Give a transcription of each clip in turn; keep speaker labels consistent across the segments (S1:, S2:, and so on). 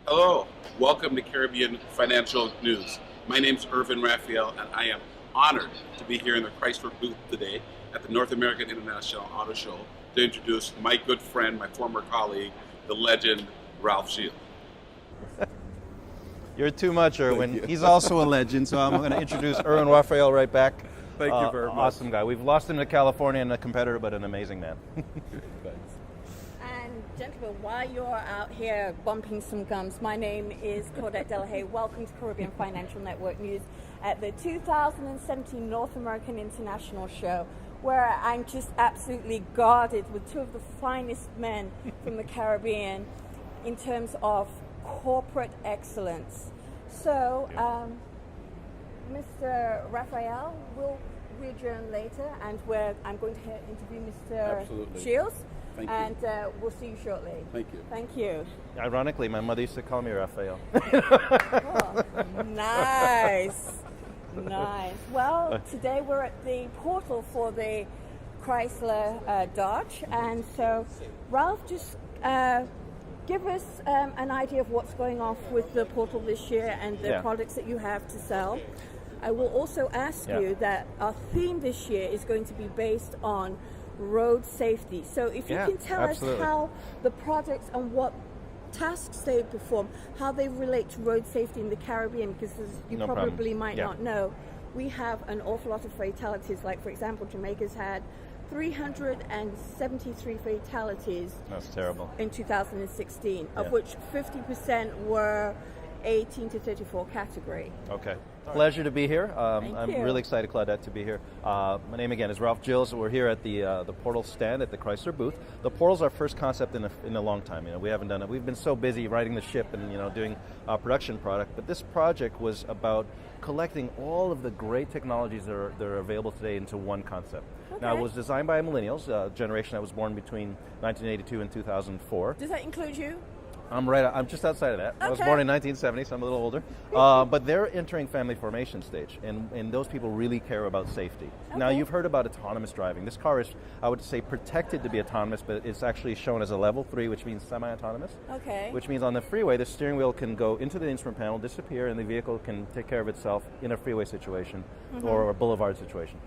S1: Hello, welcome to Caribbean Financial News. My name is Irvin Raphael, and I am honored to be here in the Chrysler booth today at the North American International Auto Show to introduce my good friend, my former colleague, the legend, Ralph Gilles.
S2: You're too much, Erwin. He's also a legend, so I'm going to introduce Erwin Raphael right back.
S3: Thank you very much.
S2: Awesome guy. We've lost him to California and a competitor, but an amazing man.
S3: Thanks.
S4: And gentlemen, while you're out here bumping some gums, my name is Claudette Delahaye. Welcome to Caribbean Financial Network News at the 2017 North American International Show, where I'm just absolutely guarded with two of the finest men from the Caribbean in terms of corporate excellence. So, Mr. Raphael will adjourn later, and I'm going to interview Mr.
S3: Absolutely.
S4: Gilles.
S3: Thank you.
S4: And we'll see you shortly.
S3: Thank you.
S4: Thank you.
S2: Ironically, my mother used to call me Raphael.
S4: Oh, nice. Nice. Well, today we're at the portal for the Chrysler Dodge. And so, Ralph, just give us an idea of what's going on with the portal this year and the products that you have to sell. I will also ask you that our theme this year is going to be based on road safety. So if you can tell us how the products and what tasks they perform, how they relate to road safety in the Caribbean, because as you probably might not know, we have an awful lot of fatalities. Like, for example, Jamaica's had 373 fatalities.
S2: That's terrible.
S4: In 2016, of which 50% were 18 to 34 category.
S2: Okay. Pleasure to be here.
S4: Thank
S2: I'm
S4: you.
S2: really excited, Claudette, to be here. My name again is Ralph Gilles. We're here at the portal stand at the Chrysler booth. The portal's our first concept in a long time. We haven't done it. We've been so busy riding the ship and doing production product. But this project was about collecting all of the great technologies that are available today into one concept.
S4: Okay.
S2: Now, it was designed by millennials, a generation that was born between 1982 and 2004.
S4: Does that include you?
S2: I'm just outside of that. I was born in 1970, so I'm a little older. But they're entering family formation stage, and those people really care about safety.
S4: Okay.
S2: Now, you've heard about autonomous driving. This car is, I would say, protected to be autonomous, but it's actually shown as a level 3, which means semi-autonomous.
S4: Okay.
S2: Which means on the freeway, the steering wheel can go into the instrument panel, disappear, and the vehicle can take care of itself in a freeway situation or a boulevard situation.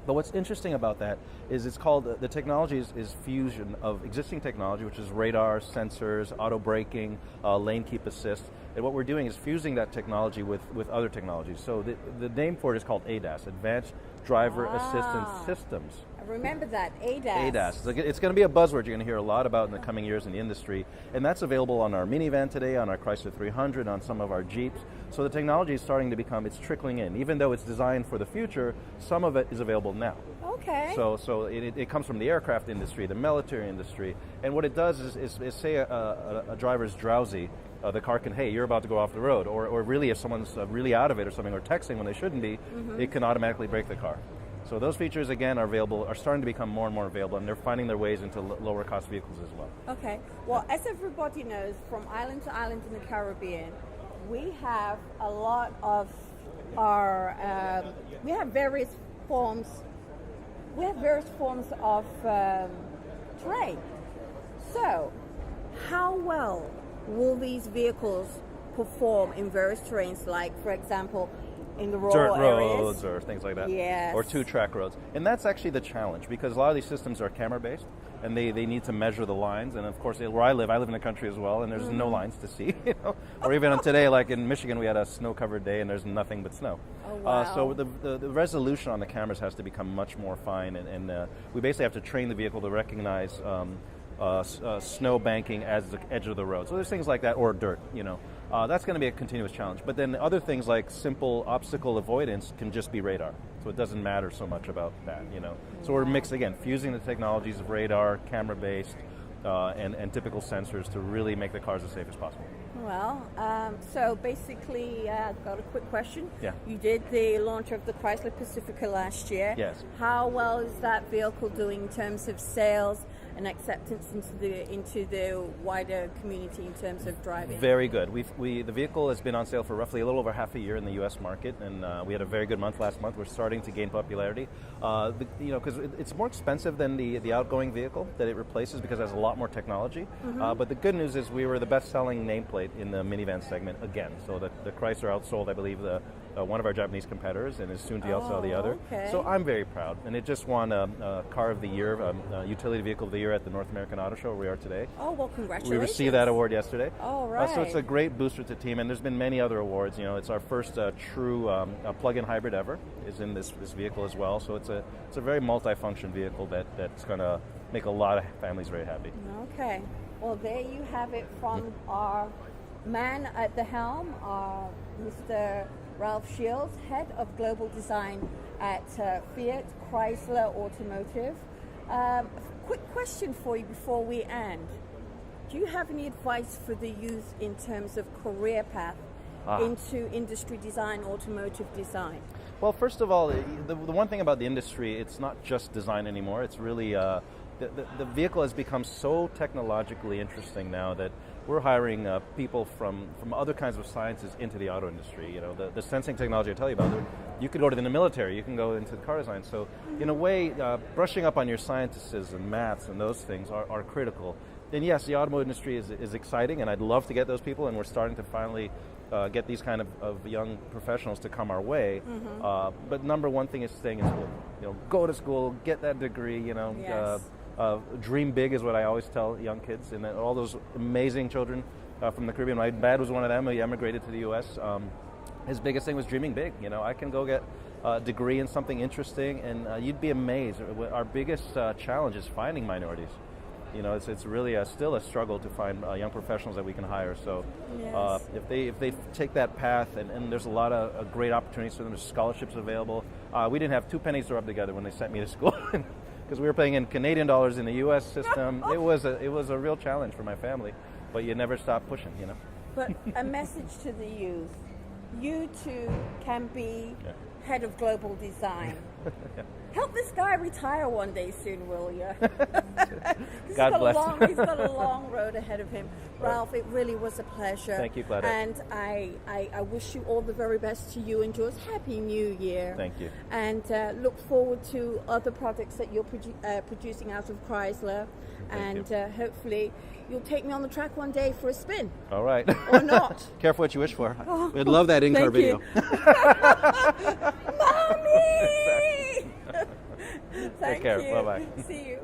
S2: But what's interesting about that is it's called, the technology is fusion of existing technology, which is radar, sensors, auto braking, lane keep assist. And what we're doing is fusing that technology with other technologies. So the name for it is called ADAS, Advanced Driver Assistance Systems.
S4: I remember that, ADAS.
S2: ADAS. It's going to be a buzzword you're going to hear a lot about in the coming years in the industry. And that's available on our minivan today, on our Chrysler 300, on some of our Jeeps. So the technology is starting to become, it's trickling in. Even though it's designed for the future, some of it is available now.
S4: Okay.
S2: So it comes from the aircraft industry, the military industry. And what it does is say a driver's drowsy, the car can, hey, you're about to go off the road. Or really if someone's really out of it or something, or texting when they shouldn't be, it can automatically brake the car. So those features, again, are starting to become more and more available, and they're finding their ways into lower cost vehicles as well.
S4: Okay. Well, as everybody knows, from island to island in the Caribbean, we have a lot of our, we have various forms of terrain. So, how well will these vehicles perform in various terrains, like, for example, in the rural
S2: dirt roads
S4: areas?
S2: or things like that.
S4: Yes.
S2: Or two-track roads. And that's actually the challenge, because a lot of these systems are camera-based, and they need to measure the lines. And of course, where I live in the country as well, and there's no lines to see. Or even on today, like in Michigan, we had a snow-covered day, and there's nothing but snow.
S4: Oh, wow.
S2: So the resolution on the cameras has to become much more fine, and we basically have to train the vehicle to recognize snow banking as the edge of the road. So there's things like that, or dirt, That's going to be a continuous challenge. But then other things like simple obstacle avoidance can just be radar. So it doesn't matter so much about that, So we're mixed, again, fusing the technologies of radar, camera-based, and typical sensors to really make the cars as safe as possible.
S4: Well, so basically, I've got a quick question.
S2: Yeah.
S4: You did the launch of the Chrysler Pacifica last year.
S2: Yes.
S4: How well is that vehicle doing in terms of sales and acceptance into the wider community in terms of driving?
S2: Very good. The vehicle has been on sale for roughly a little over half a year in the U.S. market, and we had a very good month last month. We're starting to gain popularity, because it's more expensive than the outgoing vehicle that it replaces because it has a lot more technology. But the good news is we were the best-selling nameplate in the minivan segment again. So the Chrysler outsold, I believe, one of our Japanese competitors, and is soon to outsell the other.
S4: Okay.
S2: So I'm very proud, and it just won Car of the Year, Utility Vehicle of the Year at the North American Auto Show, where we are today.
S4: Oh, well, congratulations.
S2: We received that award yesterday.
S4: All right.
S2: So it's a great booster to the team, and there's been many other awards. It's our first true plug-in hybrid ever is in this vehicle as well. So it's a very multi-function vehicle that's going to make a lot of families very happy.
S4: Okay. Well, there you have it from our man at the helm, Mr. Ralph Gilles, head of global design at Fiat Chrysler Automotive. Quick question for you before we end. Do you have any advice for the youth in terms of career path into industry design, automotive design?
S2: Well, first of all, the one thing about the industry, it's not just design anymore. It's really the vehicle has become so technologically interesting now that we're hiring people from other kinds of sciences into the auto industry. The sensing technology I tell you about, you could go to the military, you can go into car design. So in a way, brushing up on your sciences and maths and those things are critical. And yes, the automotive industry is exciting, and I'd love to get those people, and we're starting to finally get these kind of young professionals to come our way. But number one thing is staying in school. Go to school, get that degree,
S4: Yes.
S2: Dream big is what I always tell young kids, and all those amazing children from the Caribbean. My dad was one of them. He emigrated to the U.S. His biggest thing was dreaming big. I can go get a degree in something interesting, and you'd be amazed. Our biggest challenge is finding minorities. It's really still a struggle to find young professionals that we can hire. So
S4: Yes.
S2: if they take that path, and there's a lot of great opportunities for them. There's scholarships available. We didn't have 2 pennies to rub together when they sent me to school. Because we were paying in Canadian dollars in the U.S. system. It was a real challenge for my family, but you never stop pushing,
S4: But a message to the youth. You too can be head of global design. Help this guy retire one day soon, will you?
S2: God bless.
S4: He's got a long road ahead of him. Ralph, it really was a pleasure.
S2: Thank you, Claudia.
S4: And I wish you all the very best to you and yours. Happy New Year.
S2: Thank you.
S4: And look forward to other products that you're producing out of Chrysler.
S2: Thank
S4: and hopefully you'll take me on the track one day for a spin.
S2: All right.
S4: Or not.
S2: Careful what you wish for. We'd love that in-car video.
S4: Mommy!
S2: Take care.
S4: Thank you.
S2: Bye-bye.
S4: See you.